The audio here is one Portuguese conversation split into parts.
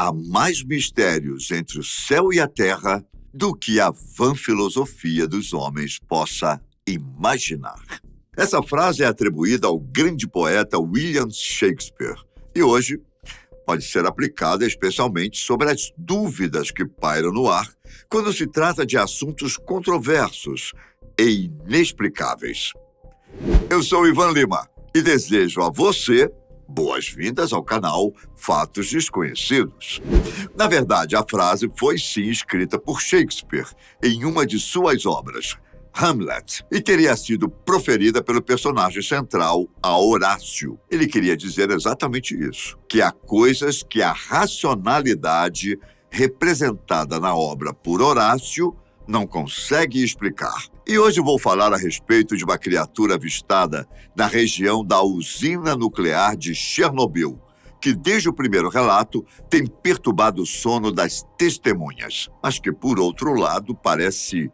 há mais mistérios entre o céu e a terra do que a vã filosofia dos homens possa imaginar. Essa frase é atribuída ao grande poeta William Shakespeare e hoje pode ser aplicada especialmente sobre as dúvidas que pairam no ar quando se trata de assuntos controversos e inexplicáveis. Eu sou Ivan Lima e desejo a você boas-vindas ao canal Fatos Desconhecidos. Na verdade, a frase foi sim escrita por Shakespeare em uma de suas obras, Hamlet, e teria sido proferida pelo personagem central, a Horácio. Ele queria dizer exatamente isso, que há coisas que a racionalidade representada na obra por Horácio não consegue explicar. E hoje vou falar a respeito de uma criatura avistada na região da usina nuclear de Chernobyl, que desde o primeiro relato tem perturbado o sono das testemunhas, mas que, por outro lado, parece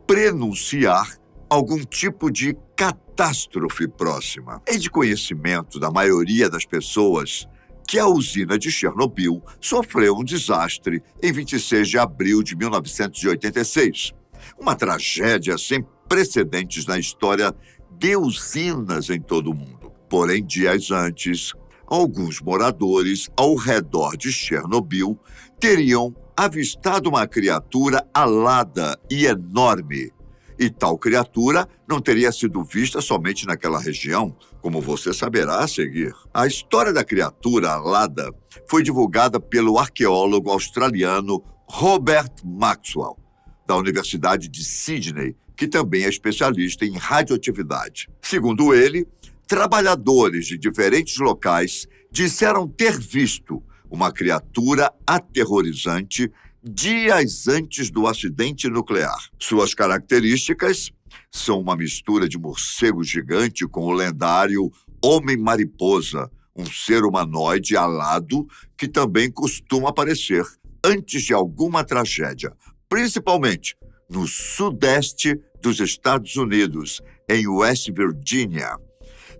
prenunciar algum tipo de catástrofe próxima. É de conhecimento da maioria das pessoas que a usina de Chernobyl sofreu um desastre em 26 de abril de 1986. Uma tragédia sem precedentes na história de usinas em todo o mundo. Porém, dias antes, alguns moradores ao redor de Chernobyl teriam avistado uma criatura alada e enorme. E tal criatura não teria sido vista somente naquela região, como você saberá a seguir. A história da criatura alada foi divulgada pelo arqueólogo australiano Robert Maxwell, da Universidade de Sydney, que também é especialista em radioatividade. Segundo ele, trabalhadores de diferentes locais disseram ter visto uma criatura aterrorizante dias antes do acidente nuclear. Suas características são uma mistura de morcego gigante com o lendário Homem-Mariposa, um ser humanoide alado que também costuma aparecer antes de alguma tragédia, principalmente no sudeste dos Estados Unidos, em West Virginia,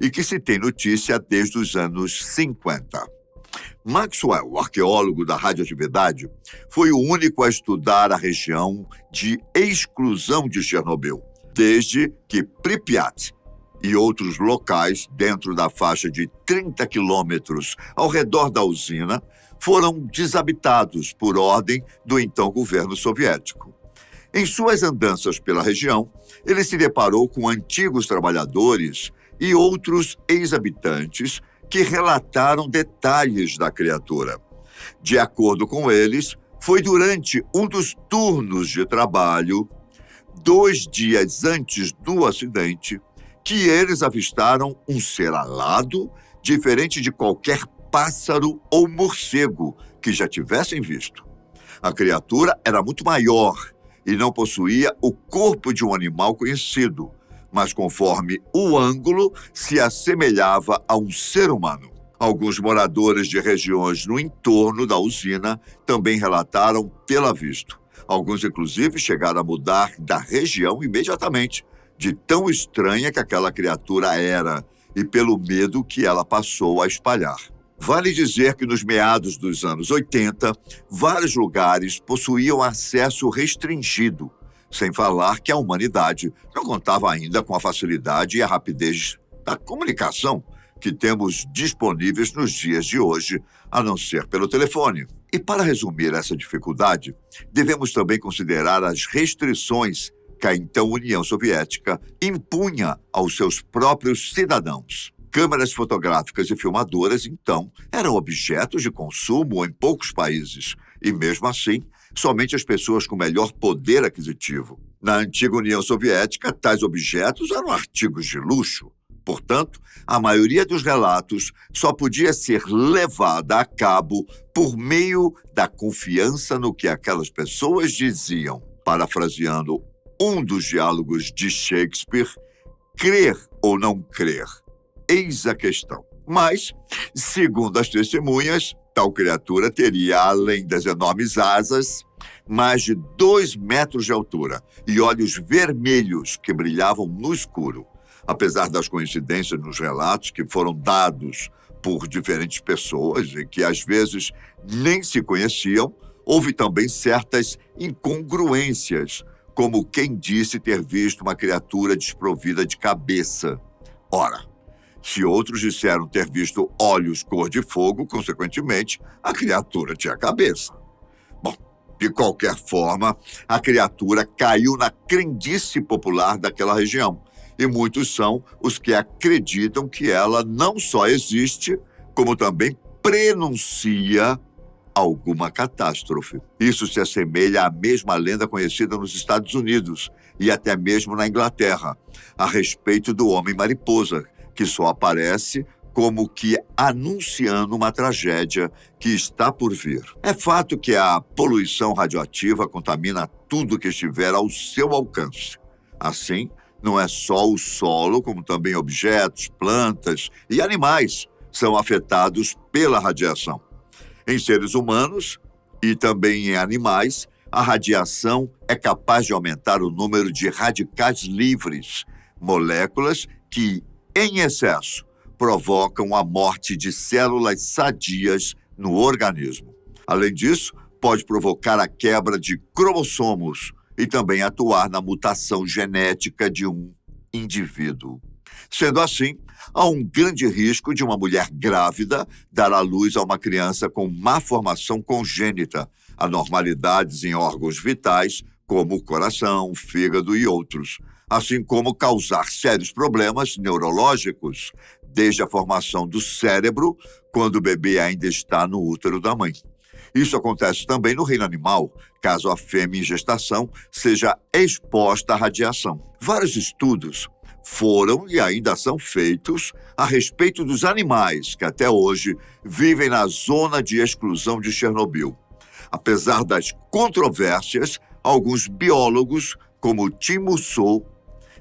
e que se tem notícia desde os anos 50. Maxwell, o arqueólogo da radioatividade, foi o único a estudar a região de exclusão de Chernobyl, desde que Pripyat e outros locais dentro da faixa de 30 quilômetros ao redor da usina foram desabitados por ordem do então governo soviético. Em suas andanças pela região, ele se deparou com antigos trabalhadores e outros ex-habitantes que relataram detalhes da criatura. De acordo com eles, foi durante um dos turnos de trabalho, 2 dias antes do acidente, que eles avistaram um ser alado, diferente de qualquer pássaro ou morcego que já tivessem visto. A criatura era muito maior e não possuía o corpo de um animal conhecido, mas conforme o ângulo se assemelhava a um ser humano. Alguns moradores de regiões no entorno da usina também relataram tê-la visto. Alguns, inclusive, chegaram a mudar da região imediatamente, de tão estranha que aquela criatura era e pelo medo que ela passou a espalhar. Vale dizer que nos meados dos anos 80, vários lugares possuíam acesso restringido, sem falar que a humanidade não contava ainda com a facilidade e a rapidez da comunicação que temos disponíveis nos dias de hoje, a não ser pelo telefone. E para resumir essa dificuldade, devemos também considerar as restrições que a então União Soviética impunha aos seus próprios cidadãos. Câmeras fotográficas e filmadoras, então, eram objetos de consumo em poucos países, e mesmo assim, somente as pessoas com melhor poder aquisitivo. Na antiga União Soviética, tais objetos eram artigos de luxo. Portanto, a maioria dos relatos só podia ser levada a cabo por meio da confiança no que aquelas pessoas diziam. Parafraseando um dos diálogos de Shakespeare, crer ou não crer, eis a questão. Mas, segundo as testemunhas, tal criatura teria, além das enormes asas, mais de 2 metros de altura e olhos vermelhos que brilhavam no escuro. Apesar das coincidências nos relatos que foram dados por diferentes pessoas e que às vezes nem se conheciam, houve também certas incongruências, como quem disse ter visto uma criatura desprovida de cabeça. Ora, se outros disseram ter visto olhos cor de fogo, consequentemente, a criatura tinha cabeça. Bom, de qualquer forma, a criatura caiu na crendice popular daquela região. E muitos são os que acreditam que ela não só existe, como também prenuncia alguma catástrofe. Isso se assemelha à mesma lenda conhecida nos Estados Unidos e até mesmo na Inglaterra, a respeito do homem-mariposa, que só aparece como que anunciando uma tragédia que está por vir. É fato que a poluição radioativa contamina tudo que estiver ao seu alcance. Assim, não é só o solo, como também objetos, plantas e animais são afetados pela radiação. Em seres humanos e também em animais, a radiação é capaz de aumentar o número de radicais livres, moléculas que, em excesso, provocam a morte de células sadias no organismo. Além disso, pode provocar a quebra de cromossomos e também atuar na mutação genética de um indivíduo. Sendo assim, há um grande risco de uma mulher grávida dar à luz a uma criança com má formação congênita, anormalidades em órgãos vitais, como o coração, fígado e outros, assim como causar sérios problemas neurológicos, desde a formação do cérebro, quando o bebê ainda está no útero da mãe. Isso acontece também no reino animal, caso a fêmea em gestação seja exposta à radiação. Vários estudos foram e ainda são feitos a respeito dos animais que até hoje vivem na zona de exclusão de Chernobyl. Apesar das controvérsias, alguns biólogos, como Tim Mousseau,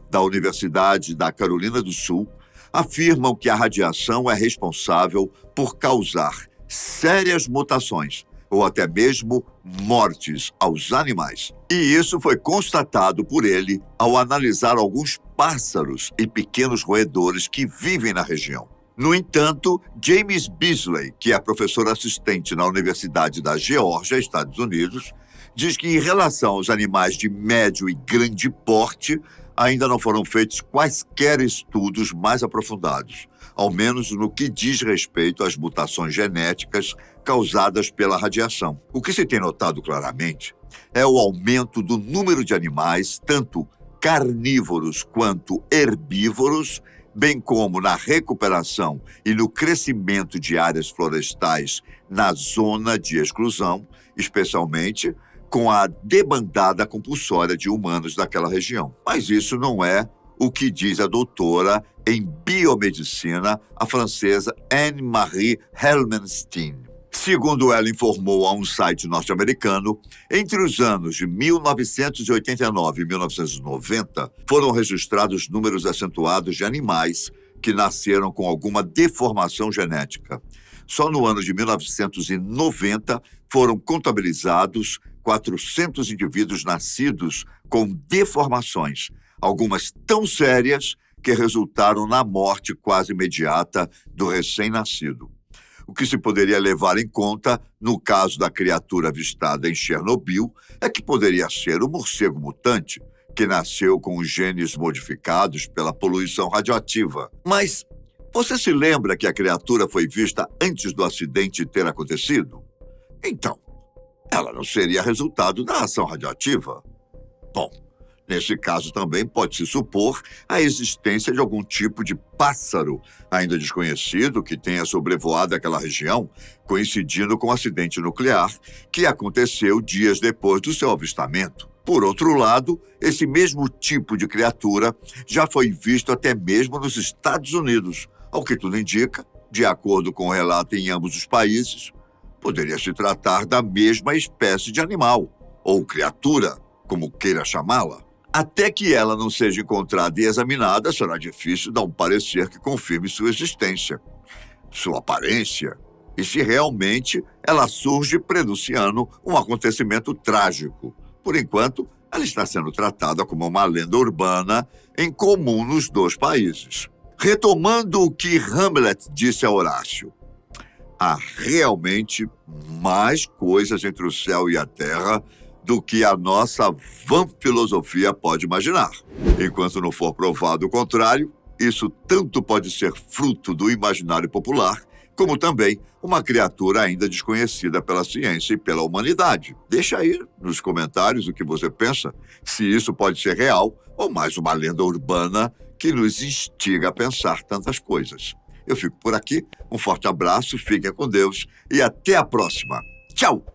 da Universidade da Carolina do Sul, afirmam que a radiação é responsável por causar sérias mutações ou até mesmo mortes aos animais. E isso foi constatado por ele ao analisar alguns pássaros e pequenos roedores que vivem na região. No entanto, James Beasley, que é professor assistente na Universidade da Geórgia, Estados Unidos, diz que em relação aos animais de médio e grande porte, ainda não foram feitos quaisquer estudos mais aprofundados, ao menos no que diz respeito às mutações genéticas causadas pela radiação. O que se tem notado claramente é o aumento do número de animais, tanto carnívoros quanto herbívoros, bem como na recuperação e no crescimento de áreas florestais na zona de exclusão, especialmente com a debandada compulsória de humanos daquela região. Mas isso não é o que diz a doutora em biomedicina, a francesa Anne-Marie Helmenstein. Segundo ela informou a um site norte-americano, entre os anos de 1989 e 1990, foram registrados números acentuados de animais que nasceram com alguma deformação genética. Só no ano de 1990 foram contabilizados 400 indivíduos nascidos com deformações, algumas tão sérias que resultaram na morte quase imediata do recém-nascido. O que se poderia levar em conta, no caso da criatura avistada em Chernobyl, é que poderia ser o morcego mutante, que nasceu com os genes modificados pela poluição radioativa. Mas você se lembra que a criatura foi vista antes do acidente ter acontecido? Então, ela não seria resultado da ação radioativa? Bom, nesse caso também pode-se supor a existência de algum tipo de pássaro ainda desconhecido que tenha sobrevoado aquela região, coincidindo com o acidente nuclear que aconteceu dias depois do seu avistamento. Por outro lado, esse mesmo tipo de criatura já foi visto até mesmo nos Estados Unidos. Ao que tudo indica, de acordo com o relato em ambos os países, poderia se tratar da mesma espécie de animal, ou criatura, como queira chamá-la. Até que ela não seja encontrada e examinada, será difícil dar um parecer que confirme sua existência, sua aparência, e se realmente ela surge prenunciando um acontecimento trágico. Por enquanto, ela está sendo tratada como uma lenda urbana em comum nos dois países. Retomando o que Hamlet disse a Horácio, há realmente mais coisas entre o céu e a terra do que a nossa vã filosofia pode imaginar. Enquanto não for provado o contrário, isso tanto pode ser fruto do imaginário popular, como também uma criatura ainda desconhecida pela ciência e pela humanidade. Deixa aí nos comentários o que você pensa, se isso pode ser real ou mais uma lenda urbana que nos instiga a pensar tantas coisas. Eu fico por aqui, um forte abraço, fiquem com Deus e até a próxima. Tchau!